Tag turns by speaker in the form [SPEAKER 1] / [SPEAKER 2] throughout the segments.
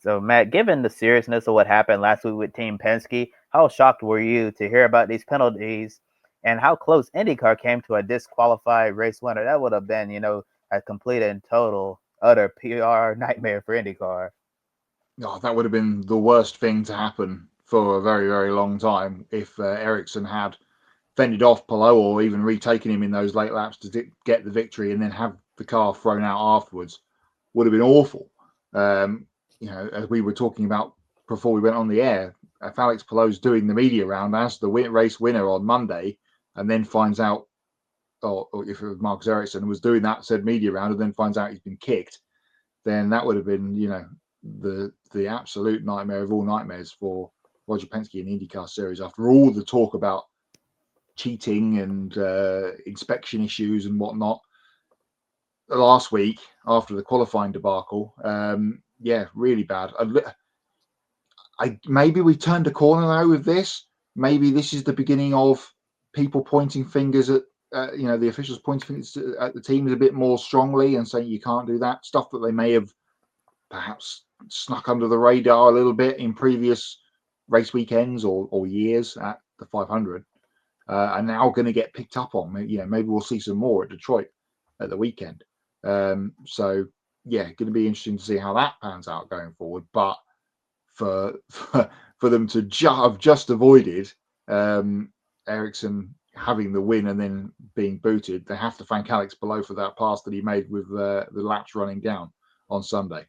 [SPEAKER 1] So, Matt, given the seriousness of what happened last week with Team Penske, how shocked were you to hear about these penalties and how close IndyCar came to a disqualified race winner? That would have been, a complete and total, utter PR nightmare for IndyCar.
[SPEAKER 2] Oh, that would have been the worst thing to happen for a very, very long time if Ericsson had fended off Palou or even retaken him in those late laps to get the victory and then have the car thrown out afterwards. Would have been awful. Um, as we were talking about before we went on the air, if Alex Palou's doing the media round as the race winner on Monday and then finds out, or if it was Marcus Ericsson was doing that said media round and then finds out he's been kicked, then that would have been, the absolute nightmare of all nightmares for Roger Penske in the IndyCar series after all the talk about cheating and inspection issues and whatnot last week after the qualifying debacle. Yeah, really bad. Maybe we turned a corner now with this. Maybe this is the beginning of people pointing fingers at the officials pointing fingers at the teams a bit more strongly and saying you can't do that stuff that they may have perhaps snuck under the radar a little bit in previous race weekends or years at the 500 are now going to get picked up on. Maybe we'll see some more at Detroit at the weekend. So yeah, going to be interesting to see how that pans out going forward. But for them to have just avoided Ericsson having the win and then being booted, they have to thank Alex Palou for that pass that he made with the laps running down on Sunday.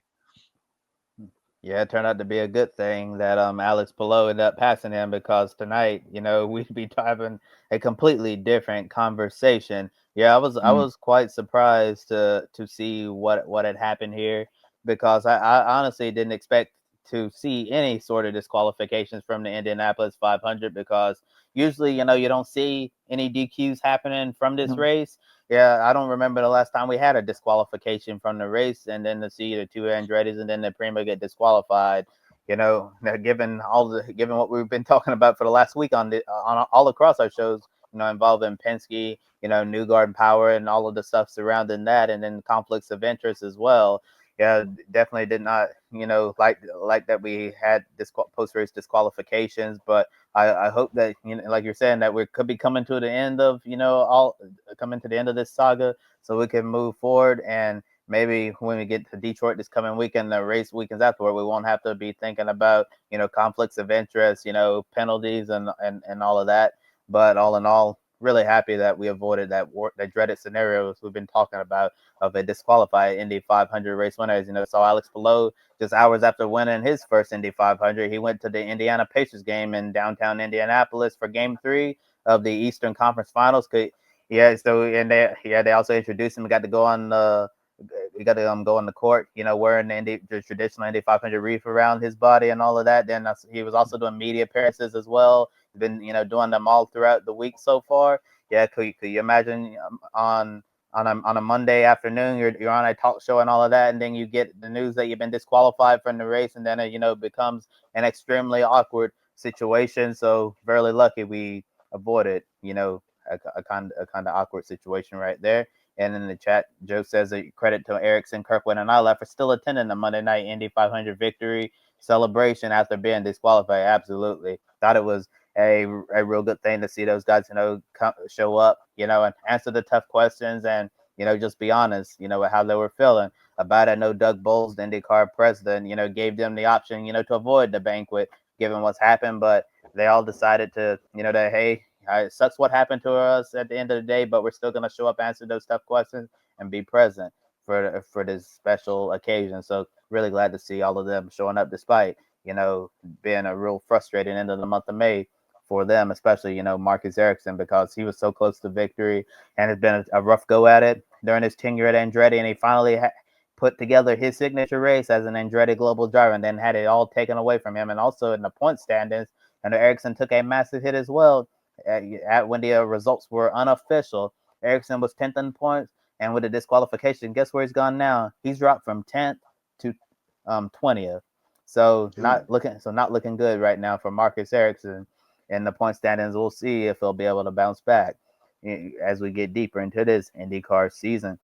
[SPEAKER 1] Yeah, it turned out to be a good thing that Alex Palou ended up passing him because tonight, we'd be having a completely different conversation. Yeah, I was quite surprised to see what had happened here because I honestly didn't expect to see any sort of disqualifications from the Indianapolis 500 because usually, you don't see any DQs happening from this
[SPEAKER 2] No.
[SPEAKER 1] race. Yeah, I don't remember the last time we had a disqualification from the race, and then to see the two Andretti's and then the Prima get disqualified. Now, given what we've been talking about for the last week on all across our shows, involving Penske, Newgard and Power, and all of the stuff surrounding that, and then conflicts of interest as well. Yeah, definitely did not, like that we had post race disqualifications, but I hope that like you're saying, that we could be coming to the end of all coming to the end of this saga, so we can move forward and maybe when we get to Detroit this coming weekend, the race weekends afterward, we won't have to be thinking about conflicts of interest, penalties and all of that. But all in all, really happy that we avoided that dreaded scenarios we've been talking about of a disqualified Indy 500 race winners. So Alex Palou, just hours after winning his first Indy 500, he went to the Indiana Pacers game in downtown Indianapolis for Game 3 of the Eastern Conference Finals. Yeah, so and they also introduced him. We got to go on the court, wearing the traditional Indy 500 wreath around his body and all of that. Then he was also doing media appearances as well. He's been doing them all throughout the week so far. Yeah, could you imagine on a Monday afternoon, you're on a talk show and all of that, and then you get the news that you've been disqualified from the race, and then it becomes an extremely awkward situation. So very lucky we avoided a kind of awkward situation right there. And in the chat, Joe says a credit to Ericsson, Kirkwood, and Ilott for still attending the Monday night Indy 500 victory celebration after being disqualified. Absolutely, thought it was a real good thing to see those guys, show up, and answer the tough questions and, just be honest, with how they were feeling about it. I know Doug Bowles, the IndyCar president, gave them the option, to avoid the banquet given what's happened, but they all decided to, that, hey, it sucks what happened to us at the end of the day, but we're still going to show up, answer those tough questions, and be present for this special occasion. So really glad to see all of them showing up despite, being a real frustrating end of the month of May for them, especially, Marcus Ericsson, because he was so close to victory and has been a rough go at it during his tenure at Andretti. And he finally put together his signature race as an Andretti global driver and then had it all taken away from him. And also in the point standings, and Ericsson took a massive hit as well when the results were unofficial. Ericsson was 10th in points, and with the disqualification, guess where he's gone now? He's dropped from 10th to 20th. So not looking good right now for Marcus Ericsson in the point standings. We'll see if he'll be able to bounce back as we get deeper into this IndyCar season.